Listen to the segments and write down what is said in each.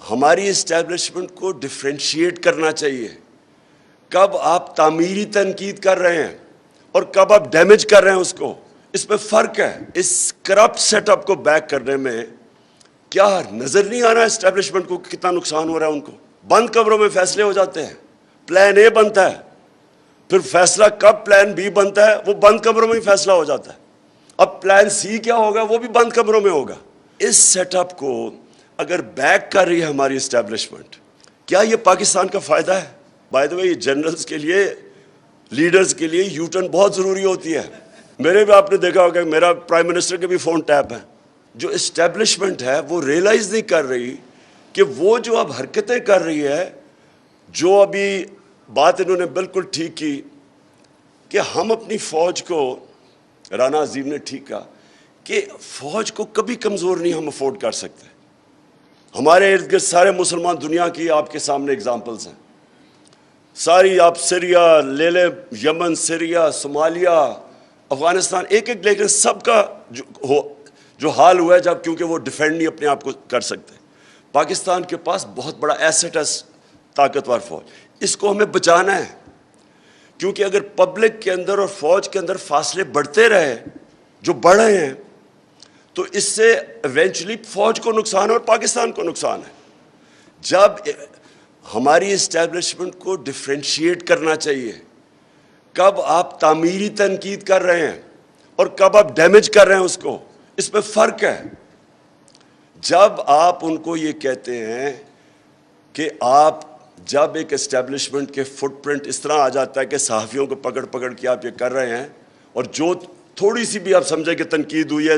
ہماری اسٹیبلشمنٹ کو ڈفرینشیٹ کرنا چاہیے. کب آپ تعمیری تنقید کر رہے ہیں اور کب آپ ڈیمیج کر رہے ہیں اس کو، اس میں فرق ہے. اس کرپٹ سیٹ اپ کو بیک کرنے میں کیا نظر نہیں آ رہا اسٹیبلشمنٹ کو کتنا نقصان ہو رہا ہے؟ ان کو بند کمروں میں فیصلے ہو جاتے ہیں، پلان اے بنتا ہے، پھر فیصلہ کب پلان بی بنتا ہے وہ بند کمروں میں ہی فیصلہ ہو جاتا ہے. اب پلان سی کیا ہوگا وہ بھی بند کمروں میں ہوگا. اس سیٹ اپ کو اگر بیک کر رہی ہے ہماری اسٹیبلشمنٹ، کیا یہ پاکستان کا فائدہ ہے؟ بائی دا وے یہ جنرلز کے لیے، لیڈرز کے لیے یو ٹرن بہت ضروری ہوتی ہے. میرے بھی آپ نے دیکھا ہوگا میرا پرائم منسٹر کے بھی فون ٹیپ ہے. جو اسٹیبلشمنٹ ہے وہ ریئلائز نہیں کر رہی کہ وہ جو اب حرکتیں کر رہی ہے، جو ابھی بات انہوں نے بالکل ٹھیک کی کہ ہم اپنی فوج کو، رانا عظیم نے ٹھیک کہا کہ فوج کو کبھی کمزور نہیں ہم افورڈ کر سکتے. ہمارے ارد گرد سارے مسلمان دنیا کی آپ کے سامنے اگزامپلز ہیں. ساری آپ سیریا لے لیں، یمن، سیریا، صومالیہ، افغانستان، ایک ایک لیکن سب کا جو حال ہوا ہے جب کیونکہ وہ ڈیفینڈ نہیں اپنے آپ کو کر سکتے. پاکستان کے پاس بہت بڑا ایسٹ ہے، طاقتور فوج. اس کو ہمیں بچانا ہے، کیونکہ اگر پبلک کے اندر اور فوج کے اندر فاصلے بڑھتے رہے جو بڑھ رہے ہیں تو اس سے ایونچولی فوج کو نقصان ہے اور پاکستان کو نقصان ہے. جب ہماری اسٹیبلشمنٹ کو ڈفرینشیٹ کرنا چاہیے، کب آپ تعمیری تنقید کر رہے ہیں اور کب آپ ڈیمیج کر رہے ہیں اس کو، اس میں فرق ہے. جب آپ ان کو یہ کہتے ہیں کہ آپ جب ایک اسٹیبلشمنٹ کے فٹ پرنٹ اس طرح آ جاتا ہے کہ صحافیوں کو پکڑ پکڑ کے آپ یہ کر رہے ہیں، اور جو تھوڑی سی بھی آپ سمجھیں کہ تنقید ہوئی ہے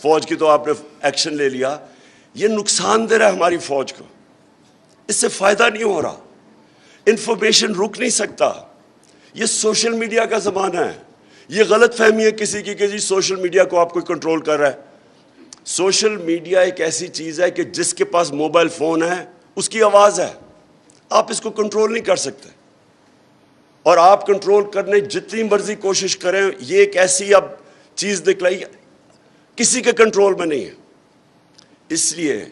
فوج کی تو آپ نے ایکشن لے لیا، یہ نقصان دہ رہا ہے ہماری فوج کو. اس سے فائدہ نہیں ہو رہا. انفارمیشن رک نہیں سکتا. یہ سوشل میڈیا کا زمانہ ہے. یہ غلط فہمی ہے کسی کی کہ جی سوشل میڈیا کو آپ کو کنٹرول کر رہا ہے. سوشل میڈیا ایک ایسی چیز ہے کہ جس کے پاس موبائل فون ہے اس کی آواز ہے. آپ اس کو کنٹرول نہیں کر سکتے، اور آپ کنٹرول کرنے جتنی مرضی کوشش کریں، یہ ایک ایسی اب چیز دکھلائی کسی کے کنٹرول میں نہیں ہے. اس لیے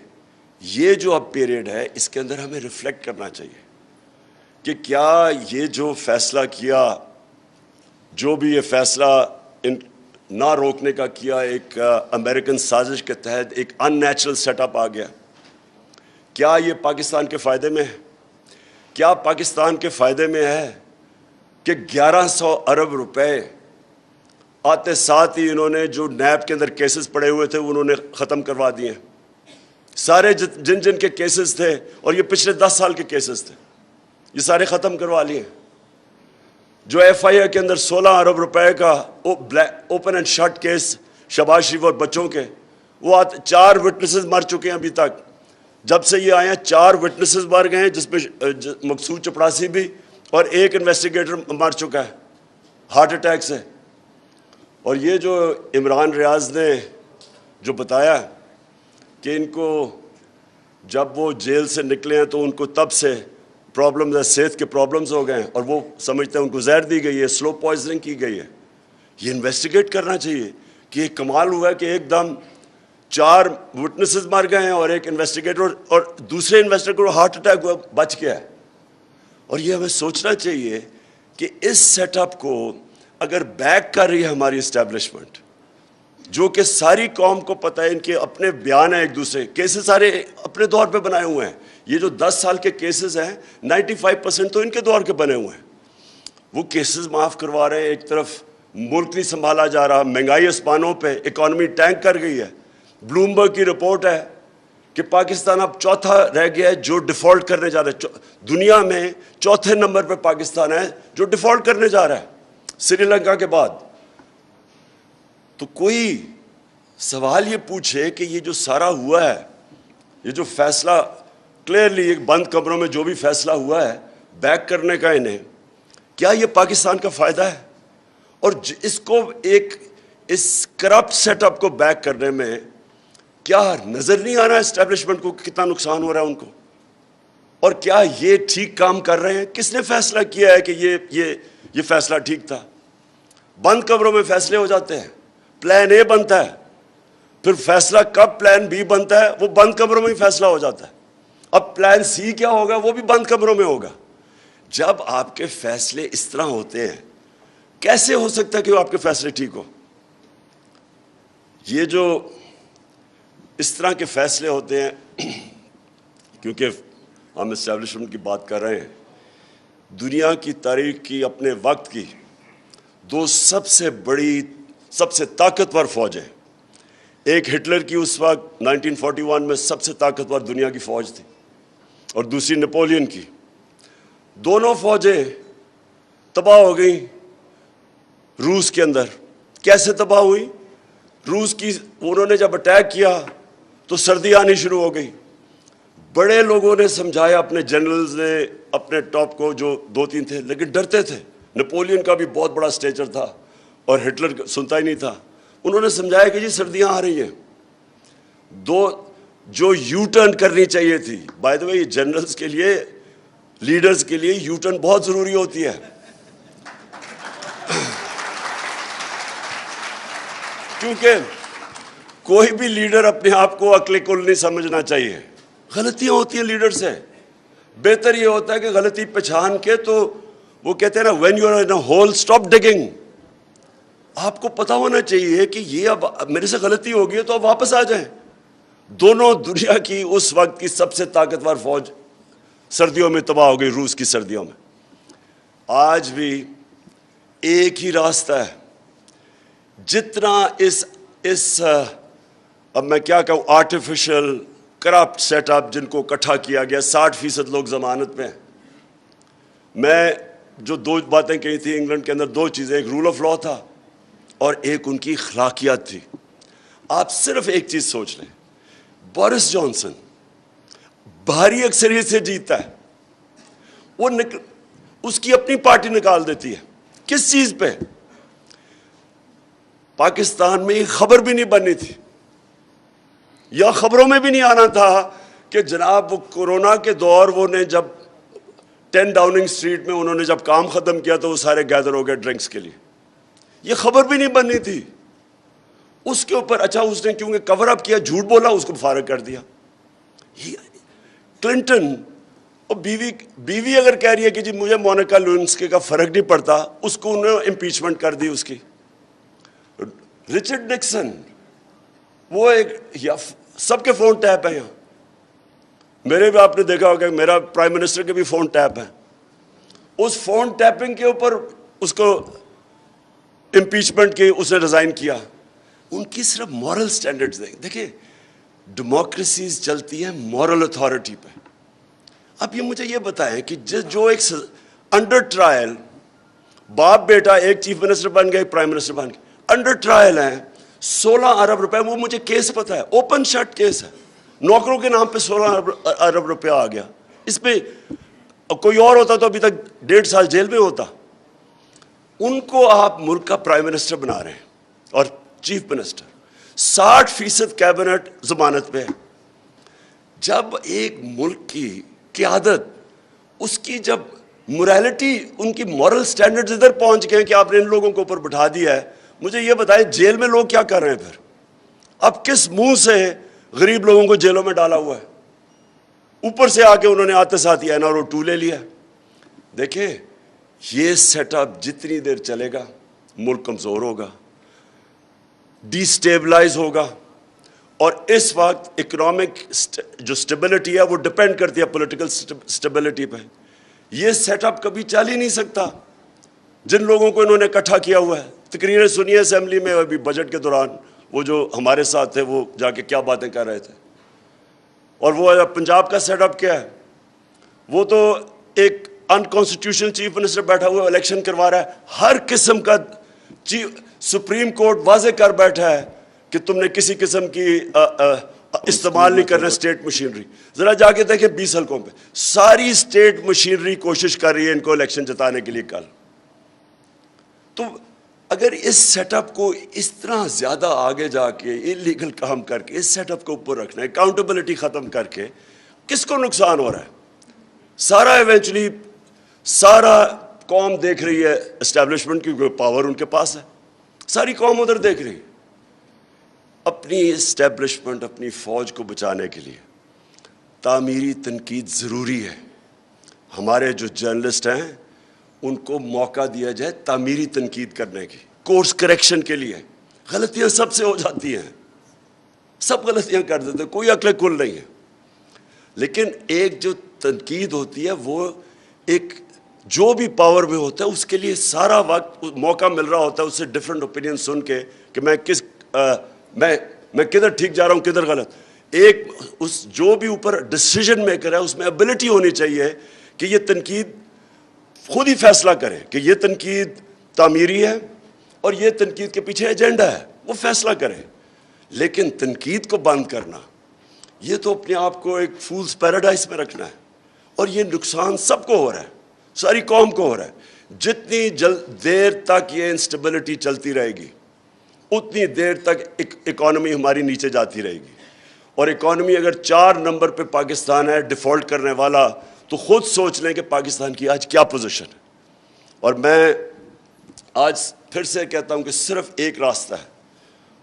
یہ جو اب پیریڈ ہے اس کے اندر ہمیں ریفلیکٹ کرنا چاہیے کہ کیا یہ جو فیصلہ کیا، جو بھی یہ فیصلہ نہ روکنے کا کیا، ایک امریکن سازش کے تحت ایک ان نیچرل سیٹ اپ آ گیا، کیا یہ پاکستان کے فائدے میں ہے؟ کیا پاکستان کے فائدے میں ہے کہ 1100 ارب روپے آتے ساتھ ہی انہوں نے جو نیب کے اندر کیسز پڑے ہوئے تھے انہوں نے ختم کروا دیے ہیں. سارے جن کے کیسز تھے، اور یہ پچھلے 10 سال کے کیسز تھے، یہ سارے ختم کروا لیے. جو ایف آئی اے کے اندر 16 ارب روپے کا open and shut case Shehbaz Sharif اور بچوں کے، وہ 4 وٹنسز مر چکے ہیں ابھی تک. جب سے یہ آئے ہیں 4 وٹنسز مر گئے ہیں، جس میں مقصود چپڑاسی بھی، اور ایک انویسٹیگیٹر مر چکا ہے ہارٹ اٹیک سے. اور یہ جو عمران ریاض نے جو بتایا کہ ان کو جب وہ جیل سے نکلے ہیں تو ان کو تب سے پرابلمز ہے، صحت کے پرابلمز ہو گئے ہیں، اور وہ سمجھتے ہیں ان کو زہر دی گئی ہے، سلو پوائزننگ کی گئی ہے. یہ انویسٹیگیٹ کرنا چاہیے کہ یہ کمال ہوا ہے کہ ایک دم 4 وٹنسز مر گئے ہیں اور ایک انویسٹیگیٹر اور دوسرے انویسٹیگیٹر کو ہارٹ اٹیک ہوا بچ گیا ہے. اور یہ ہمیں سوچنا چاہیے کہ اس سیٹ اپ کو اگر بیک کر رہی ہے ہماری اسٹیبلشمنٹ، جو کہ ساری قوم کو پتہ ہے، ان کے اپنے بیان ہیں، ایک دوسرے کیسز سارے اپنے دور پہ بنائے ہوئے ہیں. یہ جو 10 سال کے کیسز ہیں 95% تو ان کے دور کے بنے ہوئے ہیں. وہ کیسز معاف کروا رہے ہیں. ایک طرف ملک نہیں سنبھالا جا رہا، مہنگائی آسمانوں پہ، اکانومی ٹینک کر گئی ہے. بلومبرگ کی رپورٹ ہے کہ پاکستان اب چوتھا رہ گیا ہے جو ڈیفالٹ کرنے جا رہا ہے. دنیا میں چوتھے نمبر پہ پاکستان ہے جو ڈیفالٹ کرنے جا رہا ہے سری لنکا کے بعد. تو کوئی سوال یہ پوچھے کہ یہ جو سارا ہوا ہے، یہ جو فیصلہ کلیئرلی ایک بند کمروں میں جو بھی فیصلہ ہوا ہے بیک کرنے کا انہیں، کیا یہ پاکستان کا فائدہ ہے؟ اور اس کو اس کرپٹ سیٹ اپ کو بیک کرنے میں کیا نظر نہیں آ رہا اسٹیبلشمنٹ کو کتنا نقصان ہو رہا ہے ان کو؟ اور کیا یہ ٹھیک کام کر رہے ہیں؟ کس نے فیصلہ کیا ہے کہ یہ فیصلہ ٹھیک تھا؟ بند کمروں میں فیصلے ہو جاتے ہیں، پلان اے بنتا ہے، پھر فیصلہ کب پلان بی بنتا ہے وہ بند کمروں میں ہی فیصلہ ہو جاتا ہے. اب اب پلان سی کیا ہوگا وہ بھی بند کمروں میں ہوگا. جب آپ کے فیصلے اس طرح ہوتے ہیں کیسے ہو سکتا ہے کہ وہ آپ کے فیصلے ٹھیک ہو؟ یہ جو اس طرح کے فیصلے ہوتے ہیں، کیونکہ ہم اسٹیبلشمنٹ کی بات کر رہے ہیں، دنیا کی تاریخ کی اپنے وقت کی دو سب سے بڑی سب سے طاقتور فوجیں، ایک ہٹلر کی اس وقت 1941 میں سب سے طاقتور دنیا کی فوج تھی، اور دوسری نپولین کی. دونوں فوجیں تباہ ہو گئیں روس کے اندر. کیسے تباہ ہوئی؟ روس کی انہوں نے جب اٹیک کیا تو سردی آنی شروع ہو گئی. بڑے لوگوں نے سمجھایا، اپنے جنرلز نے، اپنے ٹاپ کو جو 2-3 تھے، لیکن ڈرتے تھے. نپولین کا بھی بہت بڑا اسٹیچر تھا اور ہٹلر سنتا ہی نہیں تھا. انہوں نے سمجھایا کہ جی سردیاں آ رہی ہیں. جو یو ٹرن کرنی چاہیے تھی، بائی دا وے جنرلز کے لیے، لیڈرز کے لیے یو ٹرن بہت ضروری ہوتی ہے. کیونکہ کوئی بھی لیڈر اپنے آپ کو عقل کل نہیں سمجھنا چاہیے. غلطیاں ہوتی ہیں لیڈر سے. بہتر یہ ہوتا ہے کہ غلطی پہچان کے، تو وہ کہتے ہیں نا when you are in a hole stop digging. آپ کو پتا ہونا چاہیے کہ یہ اب میرے سے غلطی ہو گئی ہے تو اب واپس آ جائیں. دونوں دنیا کی اس وقت کی سب سے طاقتور فوج سردیوں میں تباہ ہو گئی، روس کی سردیوں میں. آج بھی ایک ہی راستہ ہے. جتنا اس اب میں کیا کہوں، آرٹیفیشل کرپٹ سیٹ اپ جن کو اکٹھا کیا گیا، 60% لوگ ضمانت میں. میں جو 2 باتیں کہی تھی انگلینڈ کے اندر، 2 چیزیں، ایک رول آف لا تھا اور ایک ان کی اخلاقیات تھی. آپ صرف ایک چیز سوچ لیں، بورس جانسن بھاری اکثریت سے جیتتا ہے، وہ اس کی اپنی پارٹی نکال دیتی ہے. کس چیز پہ؟ پاکستان میں یہ خبر بھی نہیں بننی تھی، یا خبروں میں بھی نہیں آنا تھا کہ جناب وہ کورونا کے دور، وہ نے جب 10 ڈاؤننگ اسٹریٹ میں انہوں نے جب کام ختم کیا تو وہ سارے گیدر ہو گئے ڈرنکس کے لیے. یہ خبر بھی نہیں بننی تھی. اس کے اوپر اچھا اس نے کیونکہ کور اپ کیا، جھوٹ بولا، اس کو فارغ کر دیا. کلنٹن اور بیوی اگر کہہ رہی ہے کہ جی مجھے مونیکا لیونسکی کا فرق نہیں پڑتا، اس کو انہوں نے امپیچمنٹ کر دی اس کی. رچرڈ نکسن، وہ ایک سب کے فون ٹیپ ہیں یہاں، میرے بھی آپ نے دیکھا ہوگا، میرا پرائم منسٹر کے بھی فون ٹیپ ہیں. اس فون ٹیپنگ کے اوپر اس کو امپیچمنٹ کی، اس نے ریزائن کیا. ان کی صرف مورل سٹینڈرڈز دیکھیں. ڈیموکریسیز چلتی ہیں مورل اتھارٹی پہ. اب یہ مجھے یہ بتائیں کہ جو ایک انڈر ٹرائل باپ بیٹا، ایک چیف منسٹر بن گئے، پرائم منسٹر بن گئے، انڈر ٹرائل ہیں، 16 ارب روپے. وہ مجھے کیس پتا ہے، اوپن شٹ کیس ہے، نوکروں کے نام پہ 16 ارب روپیہ آ گیا. اس پہ کوئی اور ہوتا تو ابھی تک 1.5 سال جیل میں ہوتا. ان کو آپ ملک کا پرائم منسٹر بنا رہے ہیں اور چیف منسٹر. 60% کیبنٹ ضمانت پہ ہے. جب ایک ملک کی قیادت، اس کی جب موریلٹی، ان کی مورل سٹینڈرڈز ادھر پہنچ گئے کہ آپ نے ان لوگوں کو اوپر بٹھا دیا ہے، مجھے یہ بتائیں جیل میں لوگ کیا کر رہے ہیں پھر؟ اب کس منہ سے غریب لوگوں کو جیلوں میں ڈالا ہوا ہے؟ اوپر سے آ کے انہوں نے آتے ساتھ ہی NRO 2 لے لیا. دیکھیں یہ سیٹ اپ جتنی دیر چلے گا ملک کمزور ہوگا، ڈی سٹیبلائز ہوگا. اور اس وقت اکنامک جو سٹیبلٹی ہے وہ ڈپینڈ کرتی ہے پولیٹیکل سٹیبلٹی پہ. یہ سیٹ اپ کبھی چل ہی نہیں سکتا جن لوگوں کو انہوں نے اکٹھا کیا ہوا ہے. تقریریں سنیے اسمبلی میں ابھی بجٹ کے دوران، وہ جو ہمارے ساتھ تھے وہ جا کے کیا باتیں کر رہے تھے. اور وہ پنجاب کا سیٹ اپ کیا ہے؟ وہ تو ایک انکانسٹیٹیوشنل چیف منسٹر بیٹھا ہوا ہے، الیکشن کروا رہا ہے. ہر قسم کا سپریم کورٹ واضح کر بیٹھا ہے کہ تم نے کسی قسم کی استعمال نہیں کرنا اسٹیٹ مشینری. ذرا جا کے دیکھیں 20 حلقوں پہ ساری اسٹیٹ مشینری کوشش کر رہی ہے ان کو الیکشن جتانے کے لیے. کل تو اگر اس سیٹ اپ کو اس طرح زیادہ آگے جا کے انلیگل کام کر کے اس سیٹ اپ کو اوپر رکھنا ہے، اکاؤنٹیبلٹی ختم کر کے، کس کو نقصان ہو رہا ہے؟ سارا ایونچولی سارا قوم دیکھ رہی ہے اسٹیبلشمنٹ کی پاور ان کے پاس ہے، ساری قوم ادھر دیکھ رہی ہے. اپنی اسٹیبلشمنٹ، اپنی فوج کو بچانے کے لیے تعمیری تنقید ضروری ہے. ہمارے جو جرنلسٹ ہیں ان کو موقع دیا جائے تعمیری تنقید کرنے کی, کورس کریکشن کے لیے. غلطیاں سب سے ہو جاتی ہیں, سب غلطیاں کر دیتے ہیں, کوئی عقل کل نہیں ہے. لیکن ایک جو تنقید ہوتی ہے وہ ایک جو بھی پاور میں ہوتا ہے اس کے لیے سارا وقت موقع مل رہا ہوتا ہے اس سے ڈفرینٹ اوپینین سن کے کہ میں کدھر ٹھیک جا رہا ہوں کدھر غلط. ایک اس جو بھی اوپر ڈیسیژن میکر ہے اس میں ایبلٹی ہونی چاہیے کہ یہ تنقید خود ہی فیصلہ کرے کہ یہ تنقید تعمیری ہے اور یہ تنقید کے پیچھے ایجنڈا ہے, وہ فیصلہ کرے. لیکن تنقید کو بند کرنا یہ تو اپنے آپ کو ایک فولز پیراڈائز میں رکھنا ہے, اور یہ نقصان سب کو ہو رہا ہے, ساری قوم کو ہو رہا ہے. جتنی دیر تک یہ انسٹیبلٹی چلتی رہے گی اتنی دیر تک اکانومی ہماری نیچے جاتی رہے گی. اور اکانومی اگر 4 نمبر پہ پاکستان ہے ڈیفالٹ کرنے والا, تو خود سوچ لیں کہ پاکستان کی آج کیا پوزیشن ہے. اور میں آج پھر سے کہتا ہوں کہ صرف ایک راستہ ہے,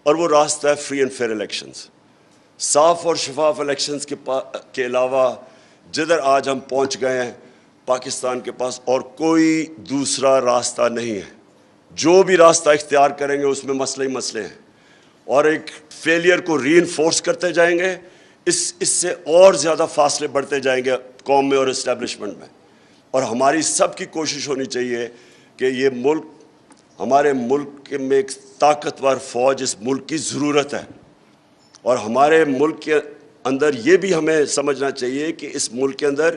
اور وہ راستہ ہے فری اینڈ فیئر الیکشنز. صاف اور شفاف الیکشنز کے علاوہ جدھر آج ہم پہنچ گئے ہیں پاکستان کے پاس اور کوئی دوسرا راستہ نہیں ہے. جو بھی راستہ اختیار کریں گے اس میں مسئلے ہی مسئلے ہیں, اور ایک فیلئر کو ری انفورس کرتے جائیں گے. اس سے اور زیادہ فاصلے بڑھتے جائیں گے قوم میں اور اسٹیبلشمنٹ میں. اور ہماری سب کی کوشش ہونی چاہیے کہ یہ ملک, ہمارے ملک میں ایک طاقتور فوج اس ملک کی ضرورت ہے. اور ہمارے ملک کے اندر یہ بھی ہمیں سمجھنا چاہیے کہ اس ملک کے اندر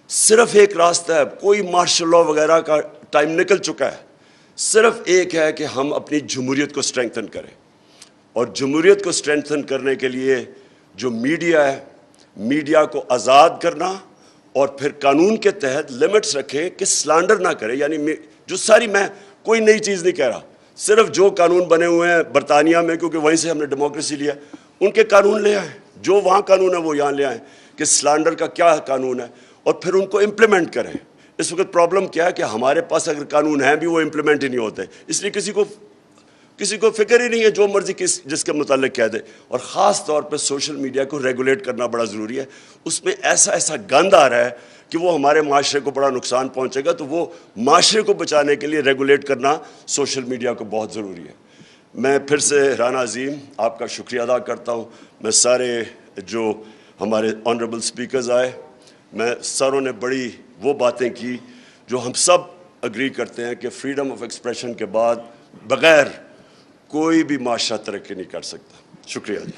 صرف ایک راستہ ہے, کوئی مارشل لاء وغیرہ کا ٹائم نکل چکا ہے. صرف ایک ہے کہ ہم اپنی جمہوریت کو اسٹرینگتھن کریں. اور جمہوریت کو اسٹرینگتھن کرنے کے لیے جو میڈیا ہے, میڈیا کو آزاد کرنا اور پھر قانون کے تحت لمٹس رکھیں کہ سلانڈر نہ کرے. یعنی جو ساری, میں کوئی نئی چیز نہیں کہہ رہا, صرف جو قانون بنے ہوئے ہیں برطانیہ میں, کیونکہ وہیں سے ہم نے ڈیموکریسی لیا, ان کے قانون لے آئیں. جو وہاں قانون ہے وہ یہاں لے آئیں کہ سلانڈر کا کیا قانون ہے, اور پھر ان کو امپلیمنٹ کریں. اس وقت پرابلم کیا ہے کہ ہمارے پاس اگر قانون ہیں بھی وہ امپلیمنٹ ہی نہیں ہوتے, اس لیے کسی کو فکر ہی نہیں ہے, جو مرضی جس کے متعلق کہہ دے. اور خاص طور پہ سوشل میڈیا کو ریگولیٹ کرنا بڑا ضروری ہے. اس میں ایسا گند آ رہا ہے کہ وہ ہمارے معاشرے کو بڑا نقصان پہنچے گا, تو وہ معاشرے کو بچانے کے لیے ریگولیٹ کرنا سوشل میڈیا کو بہت ضروری ہے. میں پھر سے رانا عظیم آپ کا شکریہ ادا کرتا ہوں. میں سارے جو ہمارے آنریبل سپیکرز آئے, میں ساروں نے بڑی وہ باتیں کی جو ہم سب اگری کرتے ہیں کہ فریڈم آف ایکسپریشن کے بعد بغیر کوئی بھی معاشرہ ترقی نہیں کر سکتا. شکریہ جی.